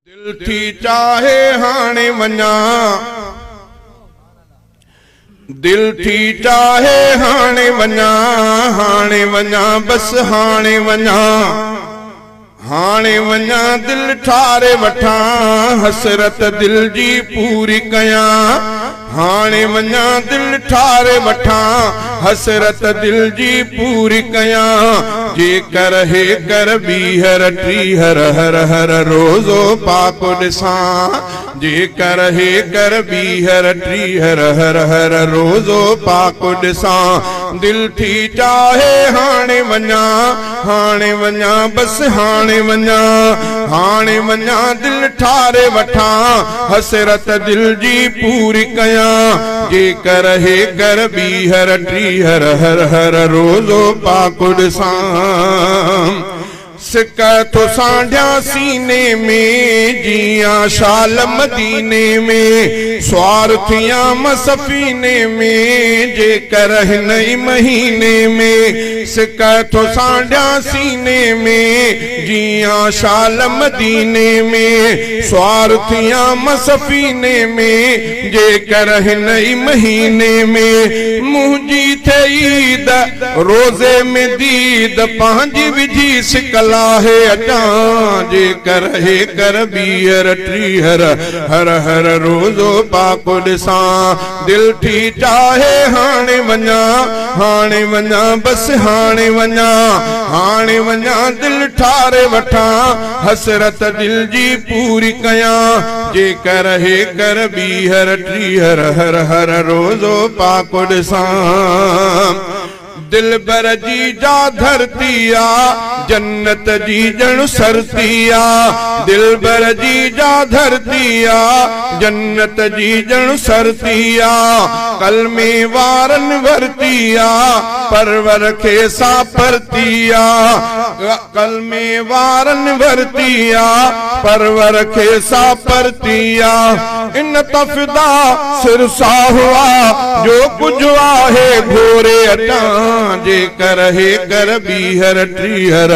दिल थी चाहे हाणे वञा, दिल थी चाहे हाणे वञा, हाणे वञा बस हाणे वञा, हाणे वञा दिल ठारे वठा, हसरत दिल जी पूरी कया, हाणे वञा दिल ठारे वठा, हसरत दिल जी पूरी कया, जे कर हे कर बीहर टीहर हर हर रोज़ो पाको ॾिसां, जे कर हे कर बीहर टीहर हर हर रोज़ो पाको ॾिसां, दिल थी चाहे हाणे वञा, हाणे वञा बस हाणे वञा, हाणे वञा दिल ठारे वठा, हसरत दिल जी पूरी कया, जे कर हे कर बीहर टीहर हर हर रोज़ो पाको ॾिसां, सिक तो सांढिया सीने में जियां शाल मदीने में, स्वार्थिया मसफीने में जे कर हिन ई महीने में, सिक तो सांढिया सीने में जियां शाल मदीने में, स्वार्थिया मसफीने में जे कर हिन ई महीने में, मुंहिंजी थे ईद रोज़े में दीद पंहिंजी विझी सिकला है अचा, जे कर हे कर बीहर टीहर हर हर रोज़ो पाको ॾिसां, दिल थी चाहे हाणे वञा, हाणे वञा बस हाणे वञा, हाणे वञा दिल ठारे वठा, हसरत दिल जी पूरी कया, जे कर हे कर बीहर टीहर हर हर रोज़ो पाको ॾिसां, दिल बर जी जा धरती आ, जन्नत जी जण सरती आ, दिल बर जी जा धरती आ, जन्नत जी जण सरती आ, कलमे वारन वरती आ, परवर खे सापरती आ, कलमे वारन वरती आ, परवर खे सापरती आ, इन तफदा सिरसा हुआ जो कुछ आहे घोरे अटा, जे कर हे कर बीहर टीहर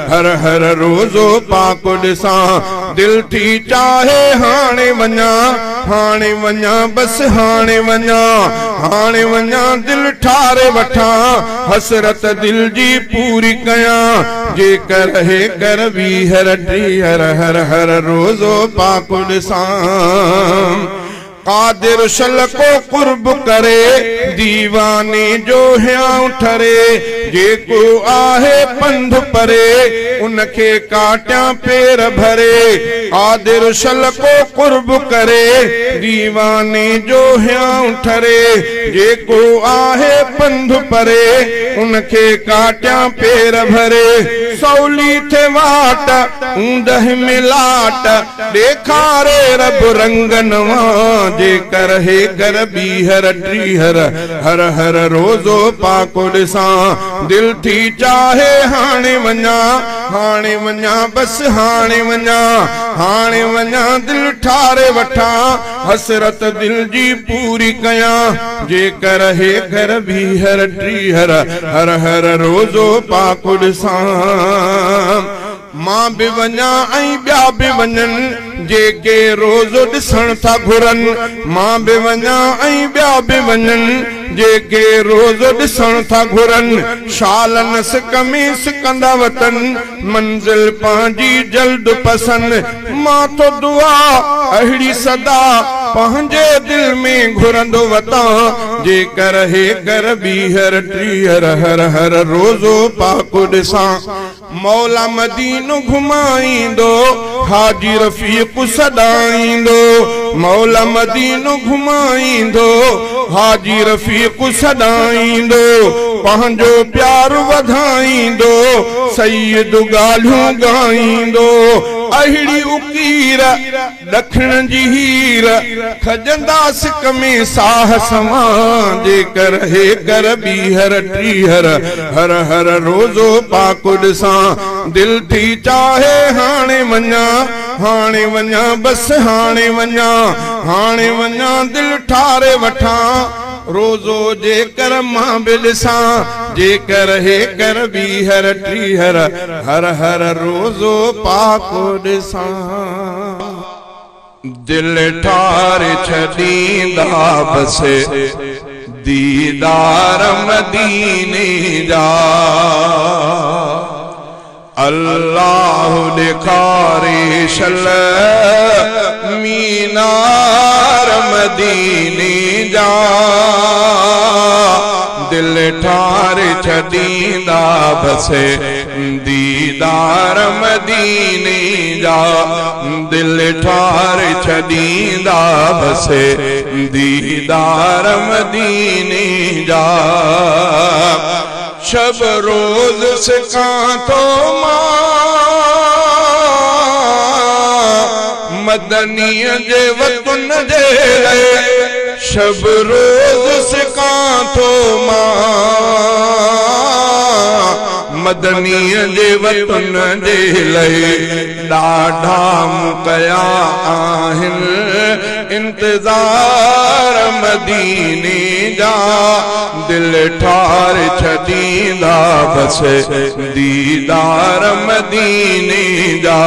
हर हर रोज़ो पाको ॾिसां, दिल थी चाहे हाणे वञा, हाणे वञा बस हाणे वञा, हाणे वञा दिल ठारे वठा, हसरत दिल जी पूरी कया, जे कर हे कर बीहर टीहर हर हर रोज़ो पाको ॾिसां, कादिर शल को कुर्ब करे दीवाने जो हियां ठरे, जेको आहे पंध परे उनखे काटिया पेर भरे, कादिर शल को कुर्ब करे दीवाने जो हियां ठरे, जेको आहे पंध परे उनखे काटिया पेर भरे, सौली थे वाट ऊंदह मिलाट ॾेखारे रब रंग नवां, जे कर हे कर बीहर टीहर हर हर रोज़ो पाको ॾिसां, दिल थी चाहे हाणे वञा, हाणे वञा बस हाणे वञा, हाणे वञा दिल ठारे वठा, हसरत दिल जी पूरी कया, जे कर हे कर बीहर टीहर हर हर रोज़ो पाको ॾिसां, मां बि वञा ऐं ॿिया बि वञनि जेके रोज़ो ॾिसण था घुरनि, मां बि वञा ऐं ॿिया बि वञनि जेके रोज़ो ॾिसण था घुरनि, शालन सिक में सिकंदा वतन मंज़िल पंहिंजी जल्द पसंद, मां तो दुआ अहिड़ी सदा पंहिंजे दिल में घुरंदो वतां, जे कर हे कर बीहर टीहर हर हर रोज़ो पाको ॾिसां, मौला मदीनो घुमाईंदो हाजी रफ़ीक सॾाईंदो, मौला मदीनो घुमाईंदो हाजी रफ़ीक सॾाईंदो, पंहिंजो प्यार वधाईंदो सईद ॻाल्हियूं ॻाईंदो, अहिड़ी उकीर ॾखण जी हीर खजंदा सिक में साह समां, जे कर हे कर बीहर टीहर हर हर रोज़ो पाको ॾिसां, दिल थी चाहे हाणे वञा, हाणे वञा बस हाणे वञा, हाणे वञा दिल ठारे वठा, रोज़ो जे कर मां बि ॾिसां, जे कर हे कर बीहर टीहर हर हर रोज़ो पाको ॾिसां। दिल ठार छदींदा बसे दीदार मदीने जा। अल्लाह दिखारे शल मीनार मदीने जा। दिल ठार छदींदा बसे दीदार मदीने जा। दिल ठार छदींदा बसे दीदार मदीने जा। शब रोज सिकां तो मदनी जे वतन जे लए। शब रोज सिकां तो मदनी जे वतन जे लए। ॾाढा मुकया आहिनि इंतज़ार मदीने जा। दिल ठार छदींदा बसे दीदार मदीने जा।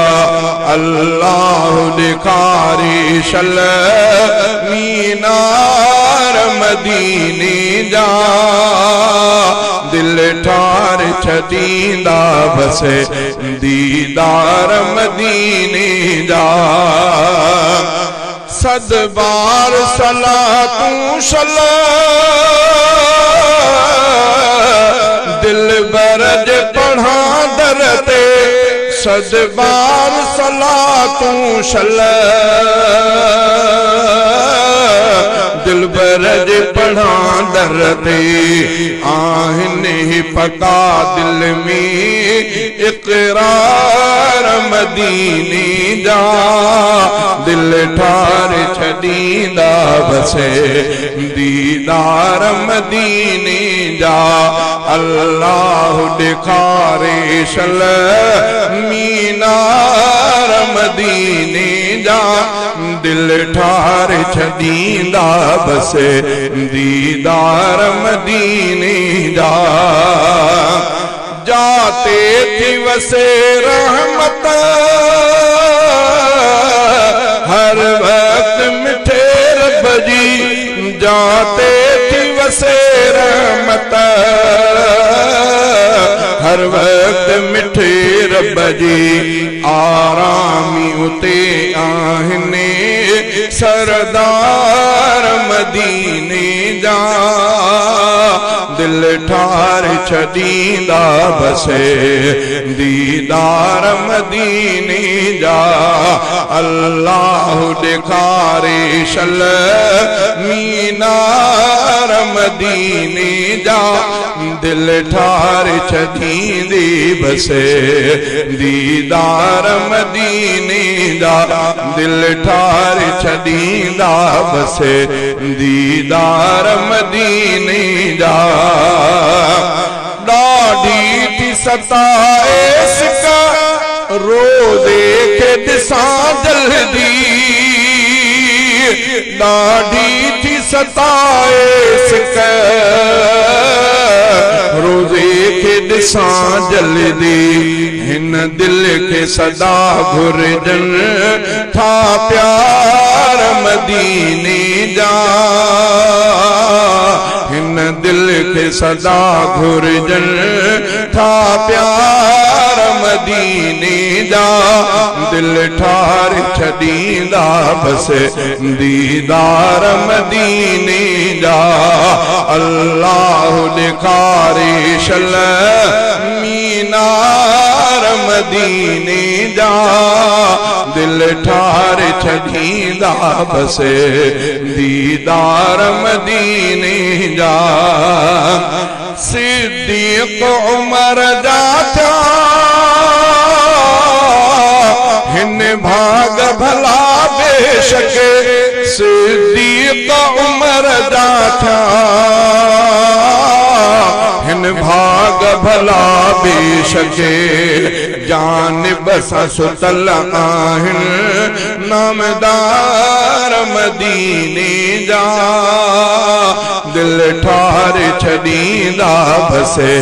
अल्लाह दिखारे शल मीनार मदीने जा। दिल ठार छदींदा बसे दीदार मदीने जा। सद बार सलातूं शला दिल बरज पढ़ा दर ते। सद बार सलातूं शला दिल बरज पढ़ा दर ते। आहिनि पका दिल में इक़रार मदीने जा। दिल ठार छदींदा बसे दीदार मदीने जा। अल्लाह दिखारे शल मीनार मदीने जा। दिल ठार छदींदा बसे दीदार मदीने जा। जाते थी वसे रहमत हर वक्त मिठे रब जी। जाते थी वसे रहमत हर वक्त मिठे रब जी। आरामी उते आहिनि सरदार मदीने जा। दिल ठार छदींदा बसे दीदार मदीने जा। अल्लाह दिखारे शल मीनार मदीने जा। दिल ठार छदींदी बसे दीदार मदीने जा। दिल ठार छदींदा बसे दीदार मदीने जा। ॾाढी थी सताए सिका रोज़े खे ॾिसां जल्दी। ॾाढी थी सताए सिका रोज़े खे ॾिसां जल्दी। हिन दिल खे सदा घुरजनि था प्यार मदीने जा। हिन दिल के सदा घुरजनि था प्यार मदीने जा। दिल ठार छदींदा बसे दीदार मदीने जा। अल्लाह दिखारे शल मीनार मदीने जा। दिल ठार छदींदा बसे दीदार मदीने जा। सिद्दीक़ उमर जा था हिन भाग भला बेशक। सिद्दीक़ उमर जा था हिन भाग भला बेशके जानिब सां सुतल आहिनि नामदार मदीने जा दिल ठार छॾींदा बसे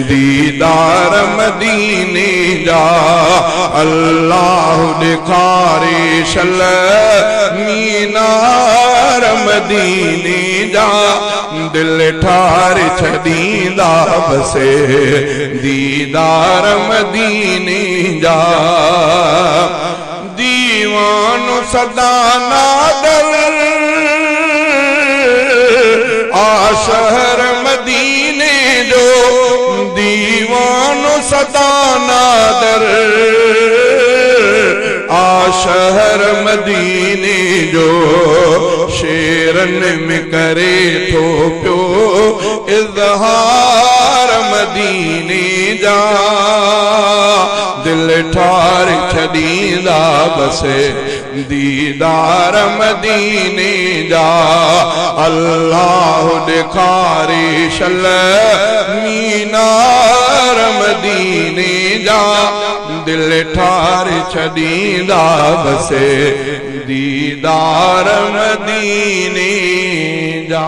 दीदार मदीने जा अल्लाह ॾेखारे शल मीनार मदीने जा दिल ठार छॾींदा बसे दीदार मदीने जा दीवानो सदा नादर आशहर मदीने जो दीवानो सदा नादर आशहर मदीने जो शेरन में करे थो पियो इज़हार मदीने जा दिल ठार छॾींदा बसे दीदार मदीने जा अल्लाह ॾेखारे शल मीनार मदीने जा दिल ठार छॾींदा बसे दीदार मदीने जा।